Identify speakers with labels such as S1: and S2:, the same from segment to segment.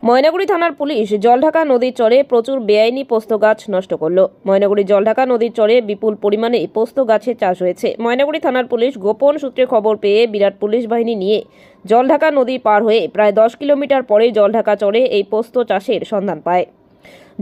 S1: ময়নাগুড়ি থানার পুলিশ জলঢাকা নদীর চরে প্রচুর বেআইনি পোস্ত গাছ নষ্ট করল। ময়নাগুড়ি জলঢাকা নদীর চরে বিপুল পরিমাণে পোস্ত গাছের চাষ হয়েছে। ময়নাগুড়ি থানার পুলিশ গোপন সূত্রে খবর পেয়ে বিরাট পুলিশ বাহিনী নিয়ে জলঢাকা নদী পার হয়ে প্রায় 10 কিলোমিটার পরে জলঢাকা চরে এই পোস্ত চাষের সন্ধান পায়।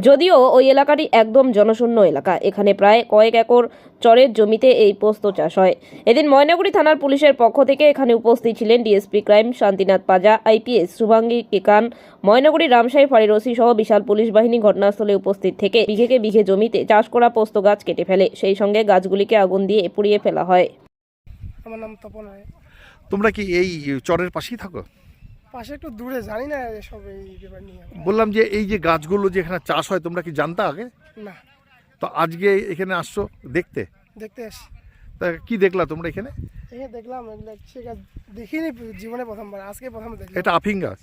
S1: যদিও ওই এলাকাটি একদম জনশূন্য এলাকা, এখানে প্রায় কয়েক একর চরের জমিতে এই পোস্ত চাষ হয়। এদিন ময়নাগুড়ি থানার পুলিশের পক্ষ থেকে এখানে উপস্থিত ছিলেন DSP crime Shantinath Paja, IPS Shubhangi Kekan, Maynaguri Ramshahi ফাঁড়ির ওসি সহ বিশাল পুলিশ বাহিনী ঘটনাস্থলে উপস্থিত থেকে বিঘেকে বিঘে জমিতে চাষ করা পোস্ত গাছ কেটে ফেলে, সেই সঙ্গে গাছগুলিকে আগুন দিয়ে পুড়িয়ে ফেলা হয়।
S2: আমার নাম তপন রায়।
S3: তোমরা কি এই চরের পাশেই থাকো?
S2: পাশে একটু দূরে, জানি না এসব এই ব্যাপার নিয়ে।
S3: বললাম যে এই যে গাছগুলো যে এখানে চাষ হয় তোমরা কি জানতা আগে?
S2: না,
S3: তো আজকে এখানে আসছো দেখতে,
S2: দেখতে আসি।
S3: তা কি দেখলা তোমরা এখানে?
S2: এখানে দেখলাম এগুলো সে গাছ দেখিনি জীবনে প্রথমবার, আজকে প্রথম দেখলাম।
S3: এটা আফিং গাছ।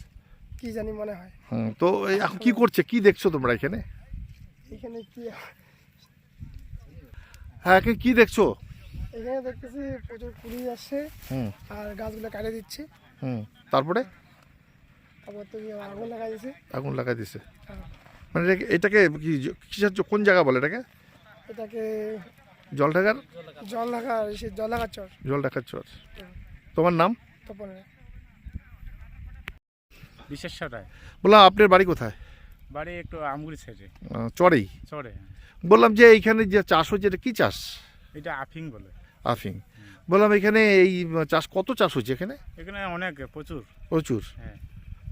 S2: কি জানি মনে হয়।
S3: তো এখন কি করছে, কি দেখছো তোমরা এখানে?
S2: এখানে কি,
S3: হ্যাঁ কি দেখছো?
S2: এখানে দেখতেছি প্রচুর পুলিশ আসছে আর গাছগুলো কাটে দিচ্ছে।
S3: তারপরে
S2: তারপর তো আগুন লাগাই দিছে।
S3: আগুন লাগাই দিছে। মানে এটাকে কি কিসের কোন জায়গা বলে এটাকে?
S2: এটাকে
S3: জলঢাকার
S2: জলঢাকার চর।
S3: জলঢাকার চর। তোমার নাম?
S2: তপন রায়।
S4: বিশেশ্বর রায়।
S3: বললাম আপনার বাড়ি কোথায়?
S4: বাড়ি একটু আমগুড়ি সাইডে।
S3: চরেই?
S4: চরে।
S3: বললাম যে এইখানে যে চাষ হচ্ছে এটা কি চাষ?
S4: এটা আফিং বলে।
S3: আফিং। বললাম এখানে এই চাষ কত চাষ হচ্ছে এখানে?
S4: এখানে অনেক প্রচুর।
S3: প্রচুর।
S4: হ্যাঁ।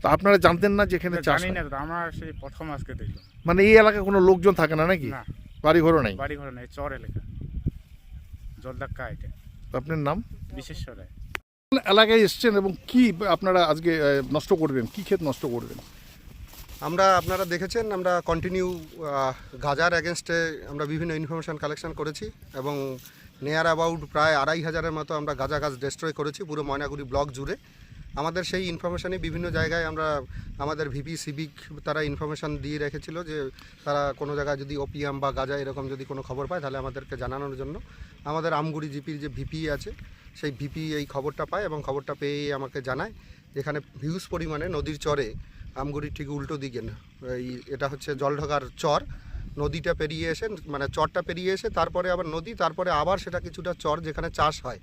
S3: তো আপনারা জানতেন না যে এখানে চাষ
S4: জানি
S3: হয়?
S4: না তো, আমরা সেই প্রথম আজকে দেখলাম।
S3: মানে এই এলাকায় কোনো লোকজন থাকে না নাকি?
S4: না,
S3: বাড়ি ঘরও নাই?
S4: বাড়ি ঘর নেই, চর এলাকা, জলধাক্কা এটা।
S3: তো আপনার নাম?
S4: বিশেশ্বর রায়।
S3: এলাকায় এসছেন এবং কি আপনারা আজকে নষ্ট করবেন, কি ক্ষেত নষ্ট করবেন?
S5: আপনারা দেখেছেন আমরা কন্টিনিউ গাজার এগেনস্টে আমরা বিভিন্ন ইনফরমেশান কালেকশন করেছি এবং নিয়ার অ্যাবাউট প্রায় 2500-এর মতো আমরা গাঁজা গাছ ডিস্ট্রয় করেছি পুরো ময়নাগুড়ি ব্লক জুড়ে। আমাদের সেই ইনফরমেশানই বিভিন্ন জায়গায় আমরা আমাদের ভিপি সিভিক তারা ইনফরমেশান দিয়ে রেখেছিল যে তারা কোনো জায়গায় যদি ওপিয়াম বা গাঁজা এরকম যদি কোনো খবর পায় তাহলে আমাদেরকে জানানোর জন্য আমাদের আমগুড়ি জিপির যে ভিপি আছে সেই ভিপি এই খবরটা পায় এবং খবরটা পেয়ে আমাকে জানায় যেখানে হিউজ পরিমাণে নদীর চরে আমগুড়ির ঠিক উল্টো দিকে এটা হচ্ছে জলঢাকার চর, নদীটা পেরিয়ে এসে মানে চরটা পেরিয়ে এসে তারপরে আবার নদী, তারপরে আবার সেটা কিছুটা চর যেখানে চাষ হয়,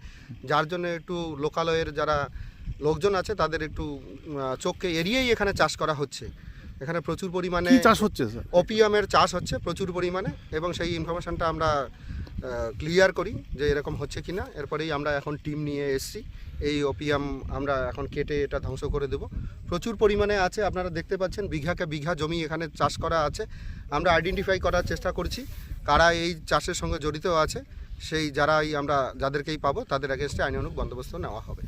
S5: যার জন্য একটু লোকালয়ের যারা লোকজন আছে তাদের একটু চোখকে এড়িয়েই এখানে চাষ করা হচ্ছে। এখানে প্রচুর পরিমাণে
S3: চাষ হচ্ছে স্যার?
S5: ওপিয়ামের চাষ হচ্ছে প্রচুর পরিমাণে এবং সেই ইনফরমেশানটা আমরা ক্লিয়ার করি যে এরকম হচ্ছে কি না। এরপরেই আমরা এখন টিম নিয়ে এসেছি, এই ওপিয়াম আমরা এখন কেটে এটা ধ্বংস করে দেব। প্রচুর পরিমাণে আছে, আপনারা দেখতে পাচ্ছেন বিঘাকে বিঘা জমি এখানে চাষ করা আছে। আমরা আইডেন্টিফাই করার চেষ্টা করছি কারা এই চাষের সঙ্গে জড়িত আছে, সেই যারাই আমরা যাদেরকেই পাবো তাদের এগেনস্টে আইনানুগ বন্দোবস্ত নেওয়া হবে।